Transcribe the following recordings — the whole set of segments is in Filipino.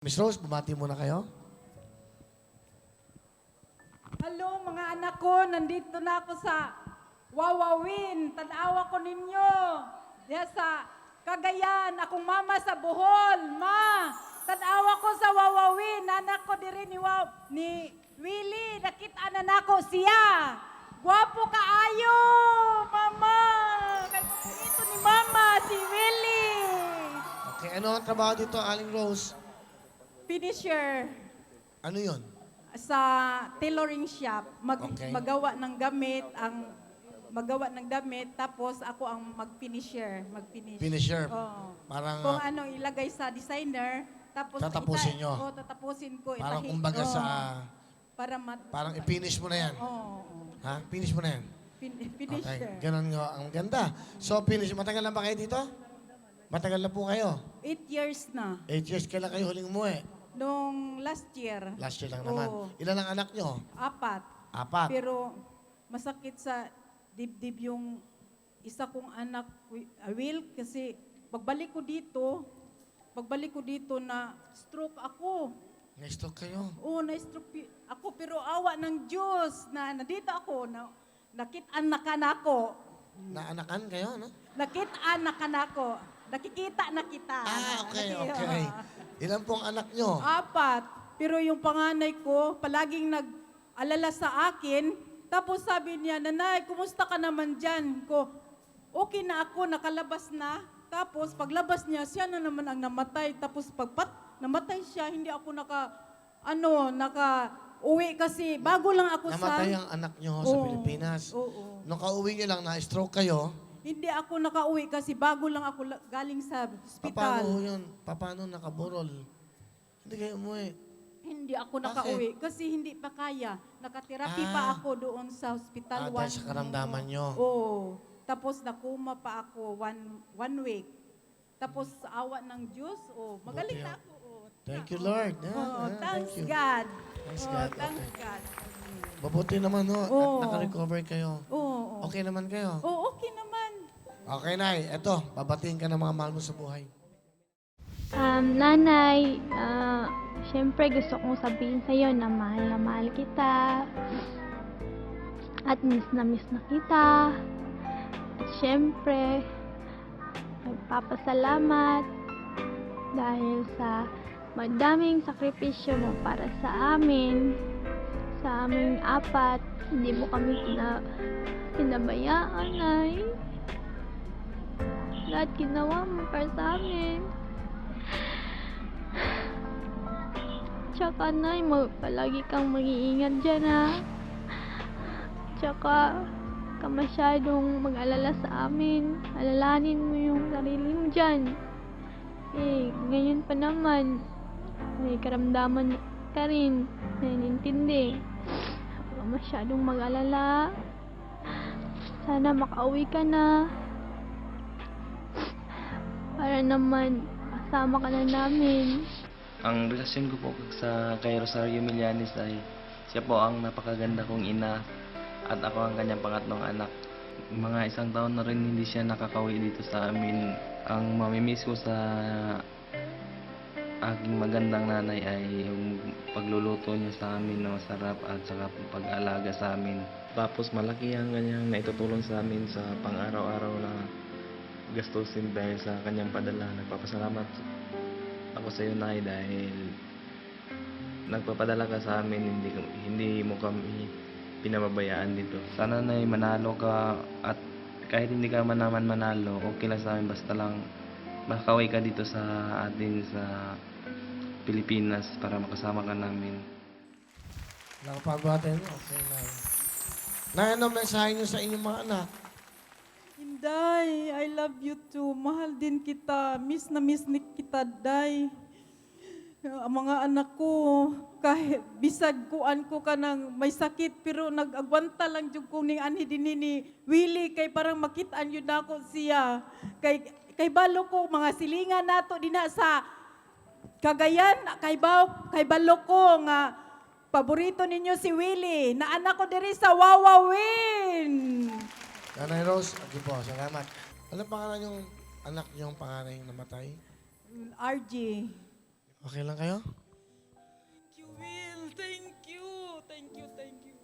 Miss Rose, bumati muna kayo. Hello mga anak ko, nandito na ako sa Wawawin. Tanawa ko ninyo. Diya sa Cagayan, akong mama sa Bohol. Ma, tanawa ko sa Wawawin. Anak ko diri ni Willie. Nakita na nako siya. Gwapo kaayo, mama. Kay ito ni mama, si Willie. Okay, ano ang trabaho dito, Aling Rose? Finisher. Ano yon? Sa tailoring shop, Okay. magawa ng damit, tapos ako ang mag-finisher, mag-finish. Finisher. Oo. Parang, Kung anong ilagay sa designer, tapos Tatapusin nyo? Oo, tatapusin ko. parang ipahi- kumbaga oo. sa, Para parang i-finish mo na yan. Oo. Ha? Finish mo na yan. Finisher. Okay, ganun nga. Ang ganda. So, finish. Matagal na ba kayo dito? Matagal na po kayo. 8 years na. 8 years. Kailan kayo huling umuwi? Nung last year, Last year lang naman. Oo. Ilan ang anak nyo? 4. 4. Pero masakit sa dibdib yung isa kong anak, Will, kasi pagbalik ko dito na stroke ako. Na-stroke kayo. Oo, na-stroke ako, pero awa ng Diyos na nandito ako, nakitaan na kanako. Naanakan kayo, no? Nakitaan na kanako. Nakikita na kita. Okay, okay. Ilan pong anak nyo? 4. Pero yung panganay ko, palaging nag-alala sa akin. Tapos sabi niya, Nanay, kumusta ka naman dyan? Okay na ako, nakalabas na. Tapos paglabas niya, siya na naman ang namatay. Tapos namatay siya, hindi ako naka-uwi kasi bago lang ako Namatay ang anak nyo sa Oo. Pilipinas. Oo. Nung kauwi nyo lang, na-stroke kayo. Hindi ako nakauwi kasi bago lang ako galing sa Paano hospital. yun? Paano nakaburol? Hindi kayo umuwi. Hindi ako Bakit? nakauwi kasi hindi pa kaya. Nakaterapi pa ako doon sa hospital. Dahil sa karamdaman nyo. Oo. Tapos nakuma pa ako one week. Tapos sa awa ng Diyos, magaling Buti na yun. ako. Thank you, Lord. Thanks thank you. God. Thanks, Oh, God. thanks Okay. God. Mabuti naman, no? At Oo. naka-recover kayo. Oo. Okay naman kayo? Okay naman. Okay, Nay. Eto, babatiin ka ng mga mahal mo sa buhay. Nanay, syempre gusto kong sabihin sa'yo na mahal kita. At miss na kita. At syempre, nagpapasalamat dahil sa madaming sakripisyo mo para sa amin. Sa aming 4, hindi mo kami pinabayaan, Nay. Lahat ginawa mo para sa amin. Tsaka, Nay, palagi kang mag-iingat dyan, ha. Tsaka, ka masyadong mag-alala sa amin. Alalahanin mo yung sarili mo dyan. Ngayon pa naman, may karamdaman ka rin. Naiintindi. Huwag ka masyadong mag-alala. Sana makauwi ka na. Para naman, kasama ka na namin. Ang relasyon ko po kay Rosario Millanes ay siya po ang napakaganda kong ina at ako ang kanyang pangatlong anak. Mga 1 taon na rin hindi siya nakakauwi dito sa amin. Ang mamimiss ko sa aking magandang nanay ay yung pagluluto niya sa amin na masarap at saka pag-alaga sa amin. Tapos malaki ang kanyang naitutulong sa amin sa pang-araw-araw na gastusin dahil sa kanyang padala. Nagpapasalamat ako sa iyo, Nay, dahil nagpapadala ka sa amin, hindi mo kami pinababayaan dito. Sana, Nay, manalo ka at kahit hindi ka man naman manalo, okay lang sa amin basta lang makauwi ka dito sa atin sa Pilipinas para makasama ka namin. Nakapagbatin mo? Okay, Nay. Nay, ano mensahe nyo sa inyong mga anak? Inday, I love you too. Mahal din kita. Miss na miss ni kita, Day. Ang mga anak ko, kahit bisag kuan ko ka ng may sakit, pero nag-agwanta lang jud ko ning anhi din ni Willie, kay parang makitaan yun ako siya. Kay balo ko, mga silingan nato dina sa Cagayan, kay balo ko nga paborito ninyo si Willie, na anak ko diri sa Wawawin. Nanay Rose, okay po, salamat. Ano pangalan yung anak niyong panganay yung namatay? RG. Okay lang kayo? Thank you, Will. Thank you. Thank you, thank you.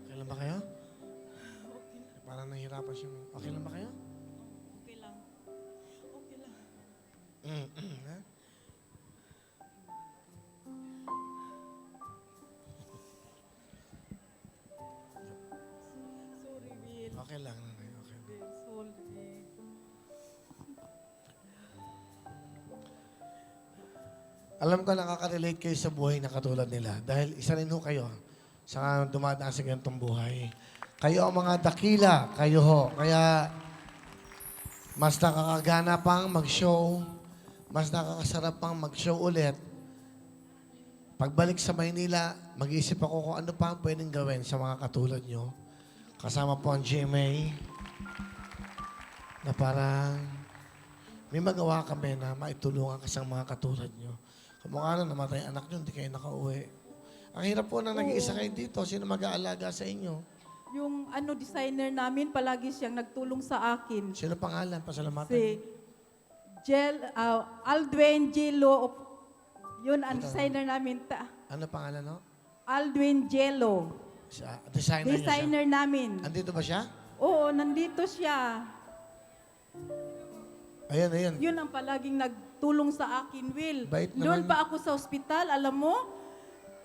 Okay lang ba kayo? Parang nahihirapan siya. Okay lang ba kayo? Okay lang. Okay lang. Ha? Sorry, Will. Okay lang. Okay, okay. Will, sorry. Alam ko nakaka-relate kayo sa buhay na katulad nila dahil isa rin ho kayo sa dumadaan sa ganitong buhay. Kayo ang mga dakila, kayo ho. Kaya mas nakakagana pang mag-show, mas nakakasarap pang mag-show ulit. Pagbalik sa Maynila, mag-iisip ako kung ano pa ang pwedeng gawin sa mga katulad nyo. Kasama po ang GMA na parang may magawa kami na maitulungan ka sa mga katulad nyo. Kamukha na namatay ang anak nyo, hindi kayo nakauwi. Ang hirap po na nag-iisa kayo dito. Sino mag-aalaga sa inyo? Yung designer namin, palagi siyang nagtulong sa akin. Sino pangalan? Pasalamatan. Si Aldwin Jello. Yun ang designer namin. Ano pangalan, no? Aldwin Jello. Designer niya siya. Designer namin. Andito ba siya? Oo, nandito siya. Ayun, ayun. Yun ang palaging nagtulong sa akin, Will. Bait Doon naman. pa ako sa ospital, alam mo,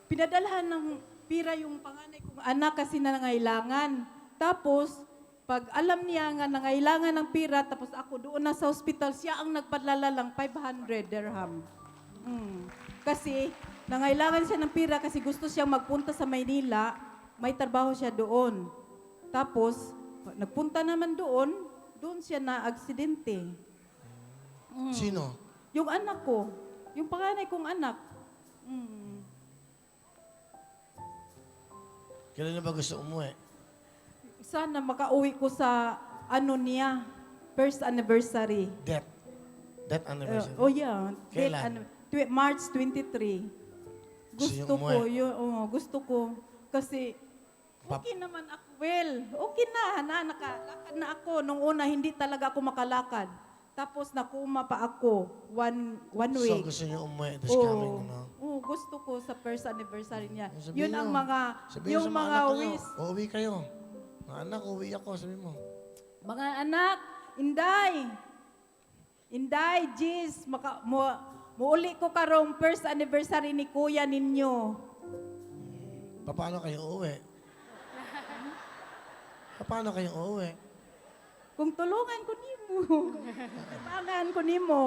pinadalhan ng pira yung panganay kong anak kasi nangailangan. Tapos, pag alam niya nga nangailangan ng pira, tapos ako doon na sa ospital, siya ang nagpadala lang 500 dirham. Kasi, nangailangan siya ng pira kasi gusto siyang magpunta sa Maynila, may trabaho siya doon. Tapos, nagpunta naman doon siya na aksidente. Sino? Yung anak ko, yung panganay kong anak. Kailan na ba gusto umuwi? Sana makauwi ko sa niya, first anniversary. Death. Death anniversary. Oh yeah, Kailan? March 23. Gusto Gusto mo ko, gusto ko. Kasi, Pap- okay naman ako, well, okay nakalakad na ako. Nung una, hindi talaga ako makalakad. Tapos nakuma pa ako, one So week. gusto niyo umuwi this coming, no? Oo, gusto ko sa first anniversary niya. Sabihin Yun ang niyo. mga, Sabihin yung sa mga anak niyo, wish. uuwi kayo. Mga anak, uuwi ako, sabi mo. Mga anak, Inday, Jis, muuli ko karong first anniversary ni kuya ninyo. Paano kayo uuwi? Paano kayo uuwi? Kung tulungan ko nimo. Tabangan ko nimo.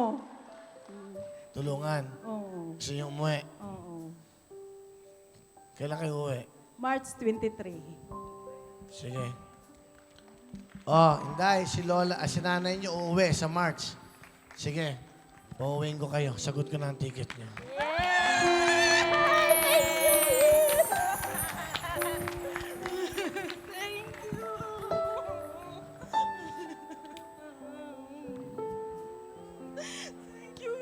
Tulungan. Oo. Gusto niyo umuwi? Oo. Kailan kayo uuwi? March 23. Sige. Oh, Inday, si Lola, si nanay niyo uuwi sa March. Sige. Pauwiin ko kayo. Sagot ko na ang ticket niyo. Thank you. Thank you.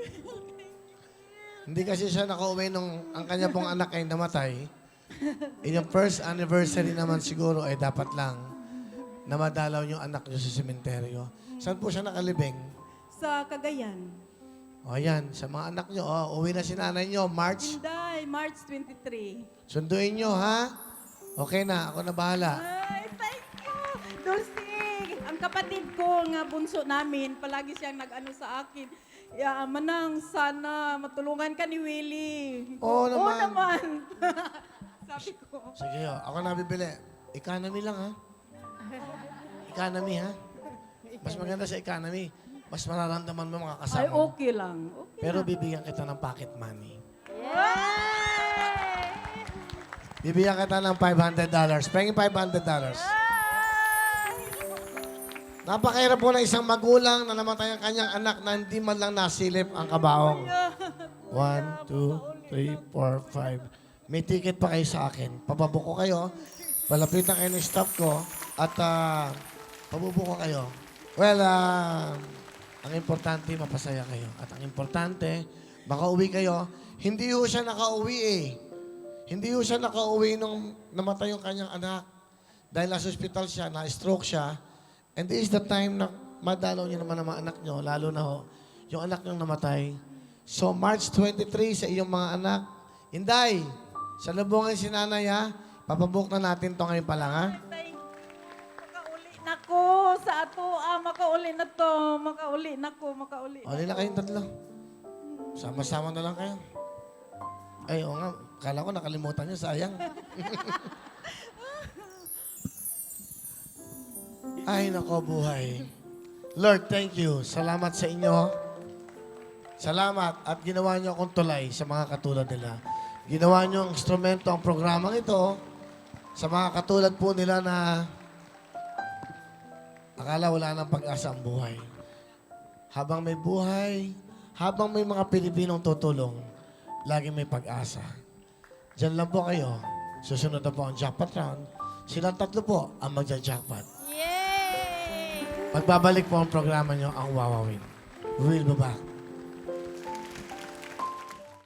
Hindi kasi siya nakauwi nung ang kanya pong anak ay namatay. Yung first anniversary naman siguro ay dapat lang na madalaw yung anak niyo sa sementeryo. Saan po siya nakalibing? Sa Cagayan. O yan, sa mga anak niyo. O, uwi na si nanay niyo, March. Inday, March 23. Sunduin niyo, ha? Okay na, ako na bahala. Ay, thank you. Dulce, ang kapatid ko nga bunso namin, palagi siyang nag-ano sa akin. Manang, sana matulungan ka ni Willie. Oo naman. Oo naman. Sabi ko. Sige, ako na bibili. Economy lang, ha? Economy, ha? Mas maganda sa economy. Mas mararamdaman mo mga Ay, kasama mo. okay lang. Okay Pero lang. bibigyan kita ng pocket money. Yay! Bibigyan kita ng $500. Pengin $500. Napakahirap po ng isang magulang na namatay ang kanyang anak na hindi man lang nasilip ang kabaong. 1, 2, 3, 4, 5. May ticket pa kayo sa akin. Pababuko kayo. Palapitan kayo ng staff ko. At pabubuko kayo. Well, ang importante, mapasaya kayo. At ang importante, makauwi kayo. Hindi ho siya nakauwi eh. Hindi ho siya nakauwi nung namatay yung kanyang anak. Dahil nasa hospital siya, na-stroke siya, and this is the time na madalaw niyo naman ang mga anak niyo, lalo na ho, yung anak niyong namatay. So, March 23 sa iyong mga anak, Inday, sa lubungan si nanay ha, papabook na natin to ngayon pa lang ha. Makauli na ko sa ato. Makauli na to. Makauli na ko. Makauli O, na kayong tatlo. Sama-sama na lang kayo. Ay, oo nga. Kala ko nakalimutan niyo, sayang. Ay, nako buhay. Lord, thank you. Salamat sa inyo. Salamat at ginawa niyo akong tulay sa mga katulad nila. Ginawa niyo ang instrumento, ang programang ito sa mga katulad po nila na akala wala nang pag-asa ang buhay. Habang may buhay, habang may mga Pilipinong tutulong, lagi may pag-asa. Diyan lang po kayo. Susunod na po ang jackpot round. Silang tatlo po ang magja-jackpot. Yay! Magbabalik po ang programa nyo, ang Wawawin. We will be back.